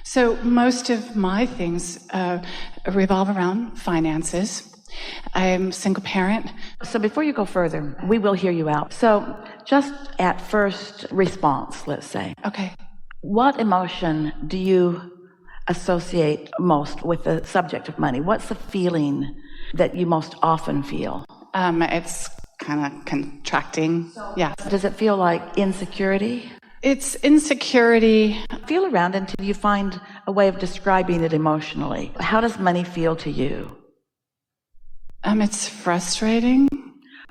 So most of my things revolve around finances. I'm a single parent. So before you go further, we will hear you out. So just at first response, let's say. Okay. What emotion do you associate most with the subject of money? What's the feeling that you most often feel? It's kind of contracting. Yeah. Does it feel like insecurity? It's insecurity. Feel around until you find a way of describing it emotionally. How does money feel to you? It's frustrating.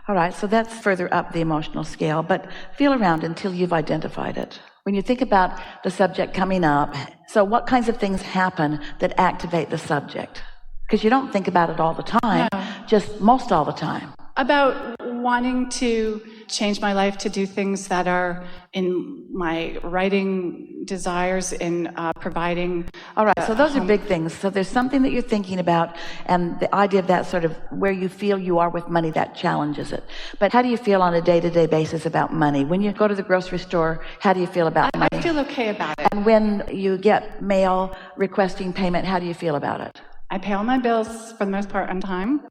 All right, so that's further up the emotional scale, but feel around until you've identified it. When you think about the subject coming up, so what kinds of things happen that activate the subject? Because you don't think about it all the time, just most all the time. About wanting to change my life to do things that are in my writing desires, in providing. All right, so those are big things. So there's something that you're thinking about, and the idea of that sort of where you feel you are with money, that challenges it. But how do you feel on a day-to-day basis about money? When you go to the grocery store, how do you feel about money? I feel okay about it. And when you get mail requesting payment, how do you feel about it? I pay all my bills for the most part on time.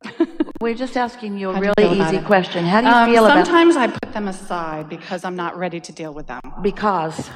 We're just asking you a really easy question. How do you feel about it? Sometimes I put them aside because I'm not ready to deal with them. Because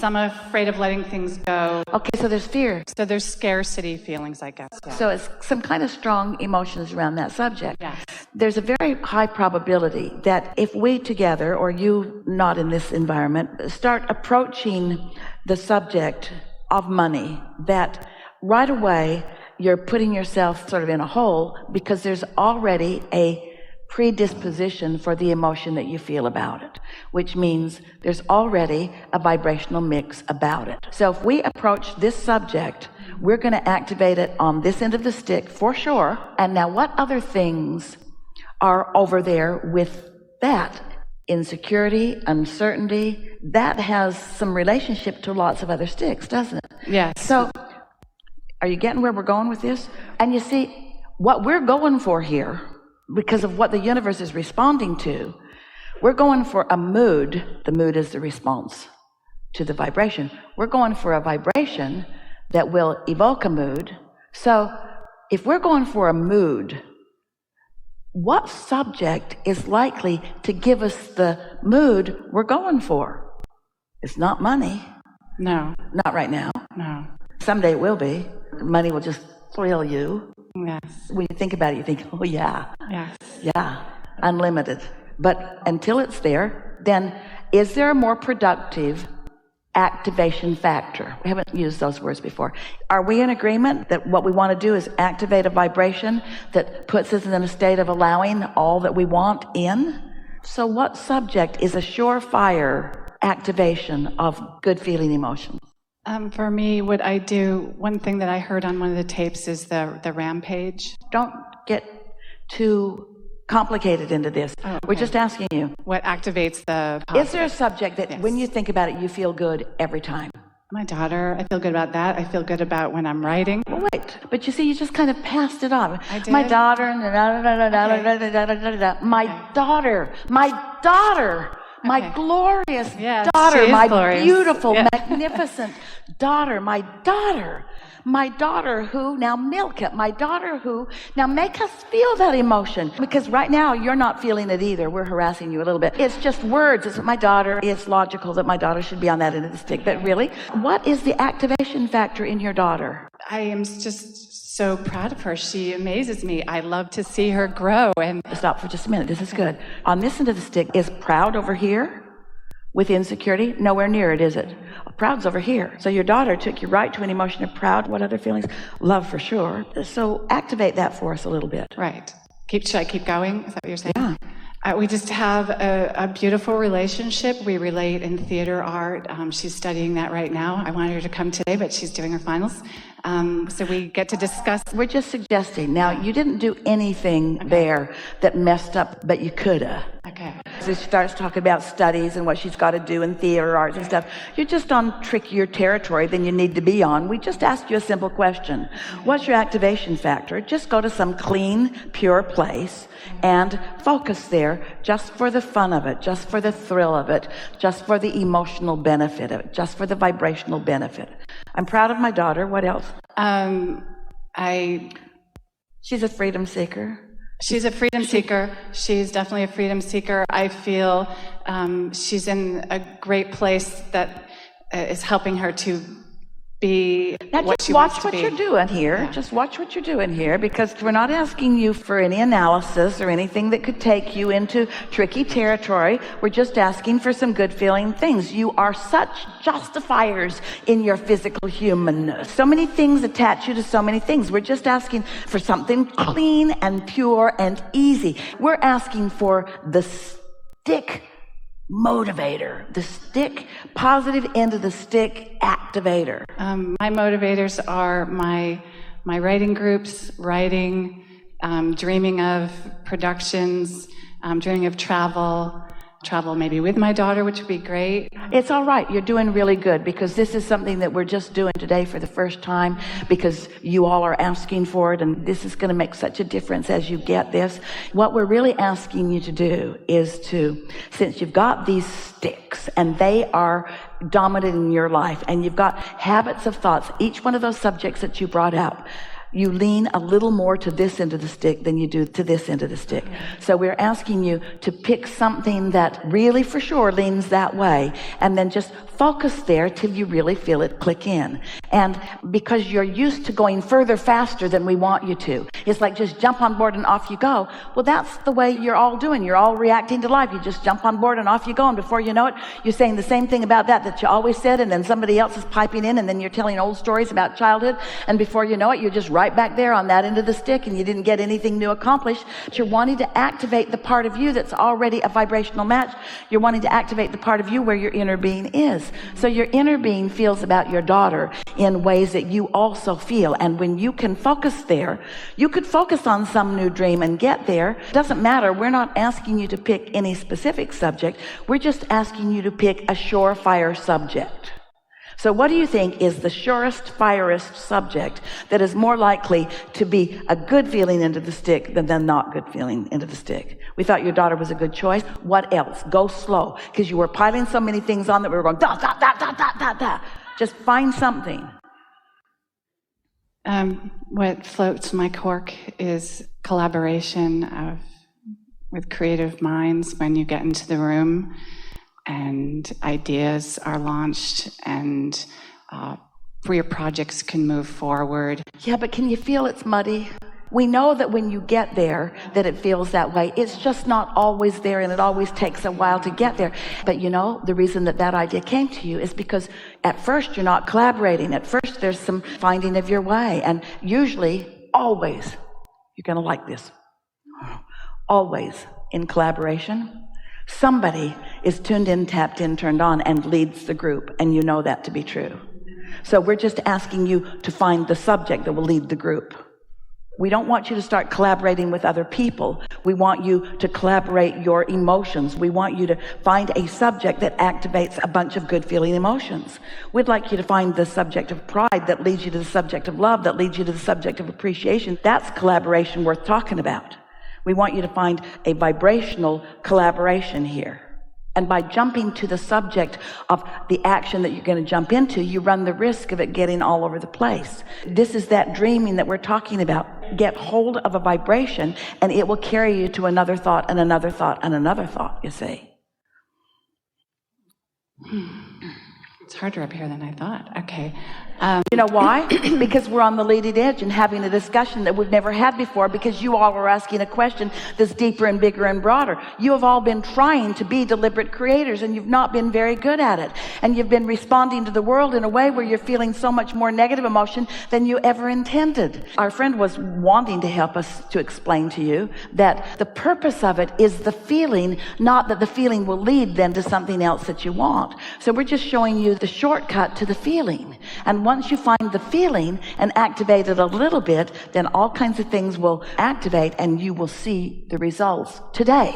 I'm afraid of letting things go. Okay, so there's fear. So there's scarcity feelings, I guess. Yeah. So it's some kind of strong emotions around that subject. Yes. There's a very high probability that if we together, or you not in this environment, start approaching the subject of money, that right away you're putting yourself sort of in a hole because there's already a predisposition for the emotion that you feel about it, which means there's already a vibrational mix about it. So if we approach this subject, we're going to activate it on this end of the stick for sure. And now what other things are over there with that? Insecurity, uncertainty, that has some relationship to lots of other sticks, doesn't it? Yes. So are you getting where we're going with this? And you see, what we're going for here, because of what the universe is responding to, we're going for a mood. The mood is the response to the vibration. We're going for a vibration that will evoke a mood. So if we're going for a mood, what subject is likely to give us the mood we're going for? It's not money. No. Not right now. No. Someday it will be. Money will just thrill you. Yes. When you think about it, you think, oh yeah. Yes. Yeah. Unlimited. But until it's there, then is there a more productive activation factor? We haven't used those words before. Are we in agreement that what we want to do is activate a vibration that puts us in a state of allowing all that we want in? So what subject is a surefire activation of good feeling emotions? For me, what I do, one thing that I heard on one of the tapes is the rampage. Don't get too complicated into this. Oh, okay. We're just asking you. What activates the positive? Is there a subject that when you think about it, you feel good every time? My daughter, I feel good about that. I feel good about when I'm writing. Well, wait, but you see, you just kind of passed it on. I did? My daughter, my glorious daughter, my glorious. Beautiful, magnificent daughter, my daughter who, now milk it, my daughter who, now make us feel that emotion. Because right now, you're not feeling it either. We're harassing you a little bit. It's just words. It's my daughter. It's logical that my daughter should be on that end of the stick. But really, what is the activation factor in your daughter? I am just so proud of her. She amazes me. I love to see her grow. And stop for just a minute. This is good. On this end of the stick is proud over here with insecurity. Nowhere near it, is it? Proud's over here. So your daughter took you right to an emotion of proud. What other feelings? Love for sure. So activate that for us a little bit. Right. Should I keep going? Is that what you're saying? Yeah. We just have a beautiful relationship. We relate in theater art. She's studying that right now. I wanted her to come today, but she's doing her finals. So we get to discuss. We're just suggesting. Now, you didn't do anything there that messed up, but you coulda. Okay. So she starts talking about studies and what she's got to do in theater arts and stuff. You're just on trickier territory than you need to be on. We just asked you a simple question. What's your activation factor? Just go to some clean, pure place and focus there just for the fun of it, just for the thrill of it, just for the emotional benefit of it, just for the vibrational benefit. I'm proud of my daughter. What else? I She's a freedom seeker. She's a freedom seeker. She's definitely a freedom seeker. I feel she's in a great place that is helping her to be now what just she watch wants to what be. you're doing here. Yeah. Just watch what you're doing here, because we're not asking you for any analysis or anything that could take you into tricky territory. We're just asking for some good feeling things. You are such justifiers in your physical humanness. So many things attach you to so many things. We're just asking for something clean and pure and easy. We're asking for the stick motivator, the stick, positive end of the stick activator. My motivators are my writing groups, writing, dreaming of productions, dreaming of travel maybe with my daughter, which would be great. It's all right. You're doing really good, because this is something that we're just doing today for the first time, because you all are asking for it, and this is going to make such a difference as you get this. What we're really asking you to do is to, since you've got these sticks and they are dominant in your life, and you've got habits of thoughts, each one of those subjects that you brought out, you lean a little more to this end of the stick than you do to this end of the stick. So we're asking you to pick something that really for sure leans that way, and then just focus there till you really feel it click in. And because you're used to going further faster than we want you to, it's like just jump on board and off you go. Well, that's the way you're all doing. You're all reacting to life. You just jump on board and off you go, and before you know it, you're saying the same thing about that you always said, and then somebody else is piping in, and then you're telling old stories about childhood, and before you know it, you're just right back there on that end of the stick, and you didn't get anything new accomplished. But you're wanting to activate the part of you that's already a vibrational match. You're wanting to activate the part of you where your inner being is. So your inner being feels about your daughter in ways that you also feel, and when you can focus there, you could focus on some new dream and get there. It doesn't matter. We're not asking you to pick any specific subject. We're just asking you to pick a surefire subject. So what do you think is the surest, firest subject that is more likely to be a good feeling into the stick than the not good feeling into the stick? We thought your daughter was a good choice. What else? Go slow, because you were piling so many things on that we were going da, da, da, da, da, da, da. Just find something. What floats my cork is collaboration with creative minds when you get into the room, and ideas are launched, and where your projects can move forward. Yeah, but can you feel it's muddy? We know that when you get there, that it feels that way. It's just not always there, and it always takes a while to get there. But you know, the reason that idea came to you is because at first you're not collaborating. At first there's some finding of your way. And usually, always, you're going to like this, always in collaboration, somebody is tuned in, tapped in, turned on, and leads the group, and you know that to be true. So we're just asking you to find the subject that will lead the group. We don't want you to start collaborating with other people. We want you to collaborate your emotions. We want you to find a subject that activates a bunch of good feeling emotions. We'd like you to find the subject of pride that leads you to the subject of love, that leads you to the subject of appreciation. That's collaboration worth talking about. We want you to find a vibrational collaboration here. And by jumping to the subject of the action that you're going to jump into, you run the risk of it getting all over the place. This is that dreaming that we're talking about. Get hold of a vibration, and it will carry you to another thought and another thought and another thought, you see. It's harder up here than I thought. Okay. You know why? Because we're on the leading edge and having a discussion that we've never had before, because you all are asking a question that's deeper and bigger and broader. You have all been trying to be deliberate creators, and you've not been very good at it. And you've been responding to the world in a way where you're feeling so much more negative emotion than you ever intended. Our friend was wanting to help us to explain to you that the purpose of it is the feeling, not that the feeling will lead then to something else that you want. So we're just showing you the shortcut to the feeling. And once you find the feeling and activate it a little bit, then all kinds of things will activate, and you will see the results today.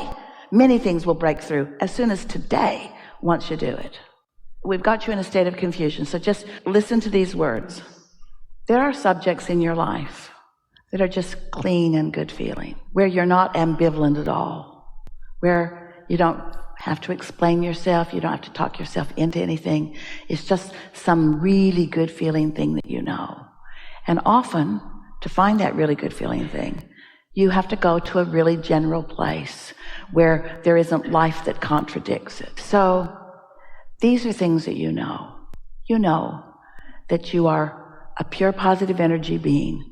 Many things will break through as soon as today, once you do it. We've got you in a state of confusion, so just listen to these words. There are subjects in your life that are just clean and good feeling, where you're not ambivalent at all, where you don't have to explain yourself. You don't have to talk yourself into anything. It's just some really good feeling thing that you know. And often, to find that really good feeling thing, you have to go to a really general place where there isn't life that contradicts it. So these are things that you know. You know that you are a pure positive energy being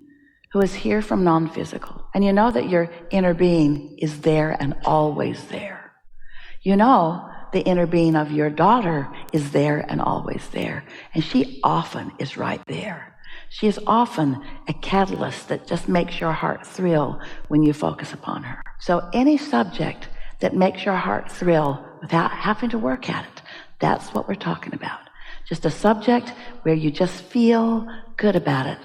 who is here from non-physical. And you know that your inner being is there and always there. You know the inner being of your daughter is there and always there. And she often is right there. She is often a catalyst that just makes your heart thrill when you focus upon her. So any subject that makes your heart thrill without having to work at it, that's what we're talking about. Just a subject where you just feel good about it.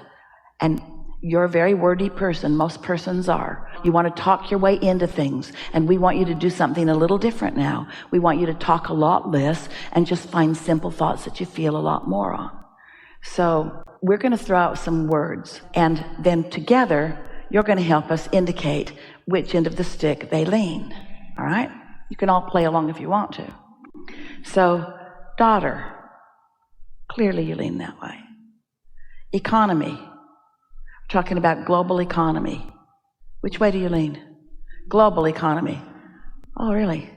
And you're a very wordy person. Most persons are. You want to talk your way into things. And we want you to do something a little different now. We want you to talk a lot less and just find simple thoughts that you feel a lot more on. So we're going to throw out some words. And then together, you're going to help us indicate which end of the stick they lean. All right? You can all play along if you want to. So, daughter. Clearly you lean that way. Economy. We're talking about global economy. Which way do you lean? Global economy. Oh, really?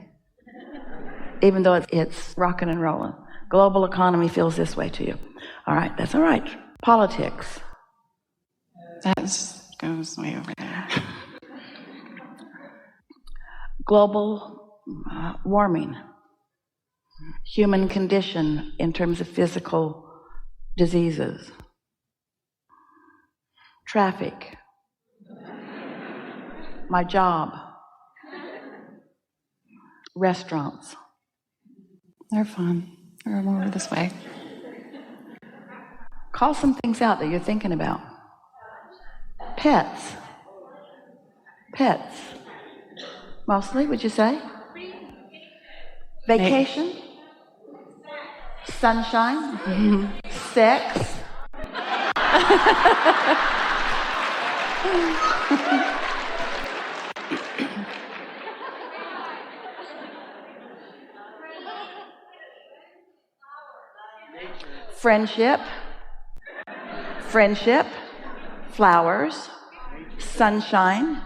Even though it's rocking and rolling. Global economy feels this way to you. All right, that's all right. Politics. That goes way over there. Global warming. Human condition in terms of physical diseases. Traffic. My job. Restaurants. They're fun. They're more this way. Call some things out that you're thinking about. Pets. Pets. Mostly, would you say? Vacation. Sunshine. Mm-hmm. Sex. Friendship. Friendship. Flowers. Sunshine.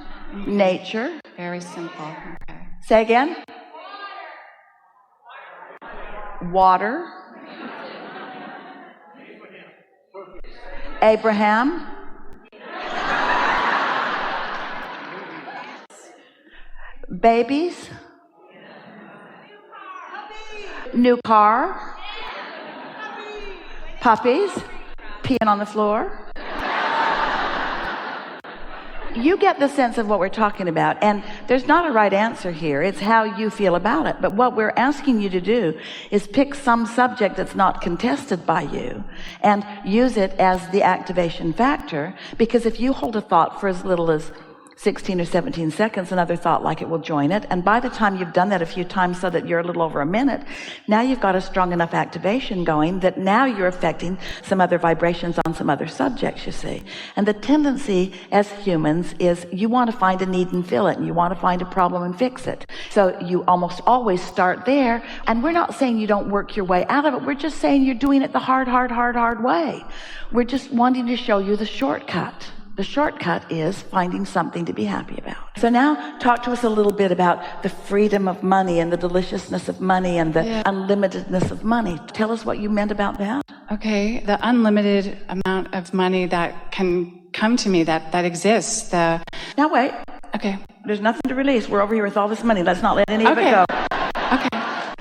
Nature. Very simple. Okay. Say again. Water. Abraham. Babies. New car. Puppies. Peeing on the floor. You get the sense of what we're talking about, and there's not a right answer here. It's how you feel about it. But what we're asking you to do is pick some subject that's not contested by you and use it as the activation factor, because if you hold a thought for as little as 16 or 17 seconds, another thought like it will join it. And by the time you've done that a few times so that you're a little over a minute, now you've got a strong enough activation going that now you're affecting some other vibrations on some other subjects, you see. And the tendency as humans is you want to find a need and fill it, and you want to find a problem and fix it. So you almost always start there. And we're not saying you don't work your way out of it. We're just saying you're doing it the hard way. We're just wanting to show you the shortcut. The shortcut is finding something to be happy about. So now talk to us a little bit about the freedom of money and the deliciousness of money and the unlimitedness of money. Tell us what you meant about that. Okay, the unlimited amount of money that can come to me, that exists. Now wait. Okay. There's nothing to release. We're over here with all this money. Let's not let any of it go. Okay.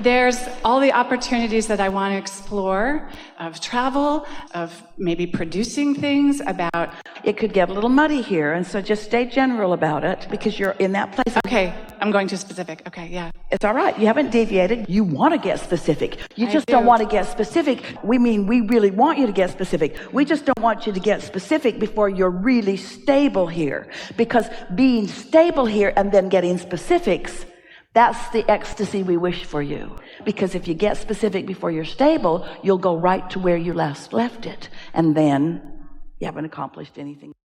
There's all the opportunities that I want to explore, of travel, of maybe producing things about. It could get a little muddy here, and so just stay general about it because you're in that place. Okay, I'm going to specific. Okay, yeah. It's all right. You haven't deviated. You want to get specific. You just don't want to get specific. We mean we really want you to get specific. We just don't want you to get specific before you're really stable here, because being stable here and then getting specifics, that's the ecstasy we wish for you. Because if you get specific before you're stable, you'll go right to where you last left it. And then you haven't accomplished anything.